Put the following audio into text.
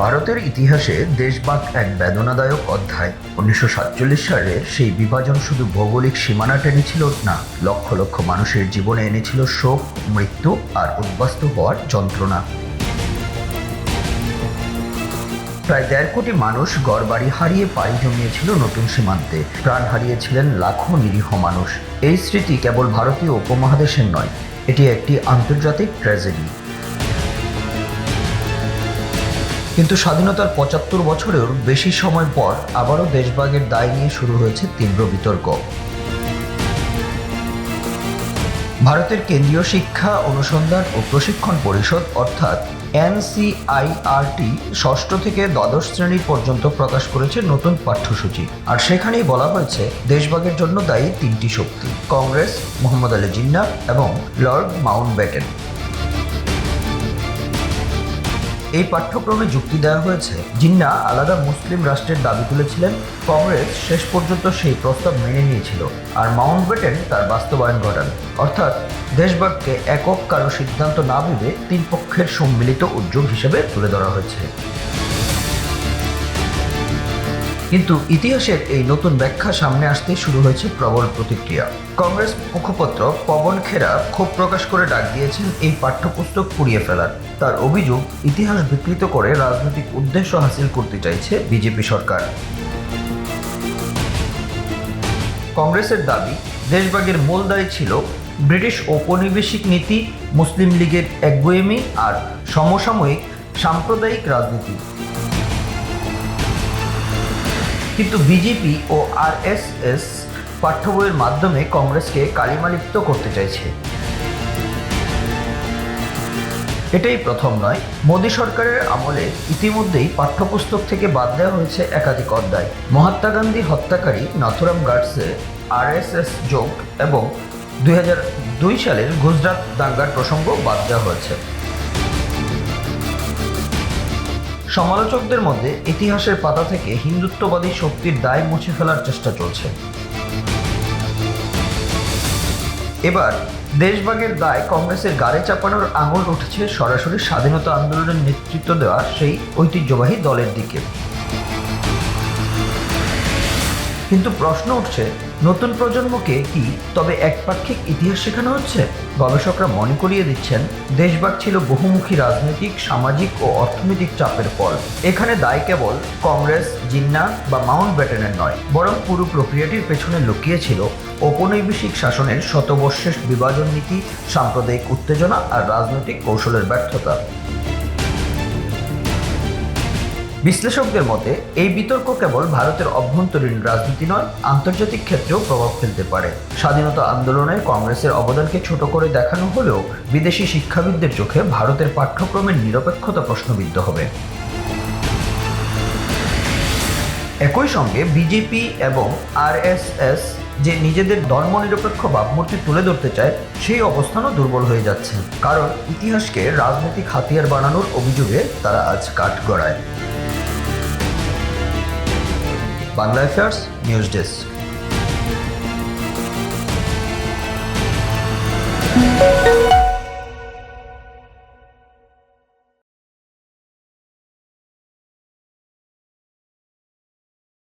ভারতের ইতিহাসে দেশভাগ এক বেদনাদায়ক অধ্যায়। 1947 সালের সেই বিভাজন শুধু ভৌগোলিক সীমানা টেনেছিল না, লক্ষ লক্ষ মানুষের জীবনে এনেছিল শোক, মৃত্যু আর উদ্বাস্তু হওয়ার যন্ত্রণা। প্রায় 1.5 কোটি মানুষ ঘরবাড়ি হারিয়ে পাড়ি জমিয়েছিল নতুন সীমান্তে, প্রাণ হারিয়েছিলেন লাখো নিরীহ মানুষ। এই স্মৃতি কেবল ভারতীয় উপমহাদেশের নয়, এটি একটি আন্তর্জাতিক ট্র্যাজেডি। কিন্তু স্বাধীনতার 75 বছরের বেশি সময় পর আবারও দেশভাগের দায় নিয়ে শুরু হয়েছে তীব্র বিতর্ক। ভারতের কেন্দ্রীয় শিক্ষা অনুসন্ধান ও প্রশিক্ষণ পরিষদ অর্থাৎ NCERT ষষ্ঠ থেকে দ্বাদশ শ্রেণী পর্যন্ত প্রকাশ করেছে নতুন পাঠ্যসূচি। আর সেখানেই বলা হয়েছে দেশভাগের জন্য দায়ী 3টি শক্তি: কংগ্রেস, মোহাম্মদ আলী জিন্নাহ এবং লর্ড মাউন্টব্যাটেন। এই পাঠ্যক্রমে যুক্তি দেওয়া হয়েছে, জিন্নাহ আলাদা মুসলিম রাষ্ট্রের দাবি তুলেছিলেন, কংগ্রেস শেষ পর্যন্ত সেই প্রস্তাব মেনে নিয়েছিল, আর মাউন্টব্যাটেন তার বাস্তবায়ন ঘটান। অর্থাৎ দেশভাগকে একক কারো সিদ্ধান্ত না ভেবে 3 পক্ষের সম্মিলিত উদ্যোগ হিসেবে তুলে ধরা হয়েছে। কিন্তু ইতিহাসের এই নতুন ব্যাখ্যা সামনে আসতে শুরু হয়েছে প্রবল প্রতিক্রিয়া। কংগ্রেস মুখপাত্র পবন খেরা ক্ষোভ প্রকাশ করে ডাক দিয়েছেন এই পাঠ্যপুস্তক পুড়িয়ে ফেলার। তার অভিযোগ, ইতিহাস বিকৃত করে রাজনৈতিক উদ্দেশ্য হাসিল করতে চাইছে বিজেপি সরকার। কংগ্রেসের দাবি, দেশভাগের মূল দায়ী ছিল ব্রিটিশ ঔপনিবেশিক নীতি, মুসলিম লীগের একগুঁয়েমি আর সমসাময়িক সাম্প্রদায়িক রাজনীতি। কিন্তু বিজেপি ও RSS পাঠ্য বইয়ের মাধ্যমে কংগ্রেসকে কালিমালিপ্ত করতে চাইছে। এটাই প্রথম নয়, মোদী সরকারের আমলে ইতিমধ্যেই পাঠ্যপুস্তক থেকে বাদ দেওয়া হয়েছে একাধিক অধ্যায়। মহাত্মা গান্ধী হত্যাকারী নাথুরাম গডসে, RSS যোগ এবং 2002 সালের গুজরাট দাঙ্গার প্রসঙ্গ বাদ দেওয়া হয়েছে। সমালোচকদের মধ্যে ইতিহাসের পাতা থেকে হিন্দুত্ববাদী শক্তির দায় মুছে ফেলার চেষ্টা চলছে। এবার দেশভাগের দায় কংগ্রেসের গাড়ে চাপানোর আঙুল উঠেছে সরাসরি স্বাধীনতা আন্দোলনের নেতৃত্ব দেওয়া সেই ঐতিহ্যবাহী দলের দিকে। কিন্তু প্রশ্ন উঠছে, নতুন প্রজন্মকে কি তবে একপাক্ষিক ইতিহাস শেখানো হচ্ছে? গবেষকরা মনে করিয়ে দিচ্ছেন, দেশভাগ ছিল বহুমুখী রাজনৈতিক, সামাজিক ও অর্থনৈতিক চাপের ফল। এখানে দায় কেবল কংগ্রেস, জিন্নাহ বা মাউন্টব্যাটেনের নয়, বরং পুরো প্রক্রিয়াটির পেছনে লুকিয়ে ছিল ঔপনিবেশিক শাসনের শতবর্ষের বিভাজন নীতি, সাম্প্রদায়িক উত্তেজনা আর রাজনৈতিক কৌশলের ব্যর্থতা। বিশ্লেষকদের মতে এই বিতর্ক কেবল ভারতের অভ্যন্তরীণ রাজনীতি নয়, আন্তর্জাতিক ক্ষেত্রেও প্রভাব ফেলতে পারে। স্বাধীনতা আন্দোলনে কংগ্রেসের অবদানকে ছোট করে দেখানো হলেও বিদেশি শিক্ষাবিদদের চোখে ভারতের পাঠ্যক্রমের নিরপেক্ষতা প্রশ্নবিদ্ধ হবে। একই সঙ্গে বিজেপি এবং RSS যে নিজেদের ধর্মনিরপেক্ষ ভাবমূর্তি তুলে ধরতে চায়, সেই অবস্থানও দুর্বল হয়ে যাচ্ছে, কারণ ইতিহাসকে রাজনৈতিক হাতিয়ার বানানোর অভিযোগে তারা আজ কাঠগড়ায়। Bangla affairs news desk.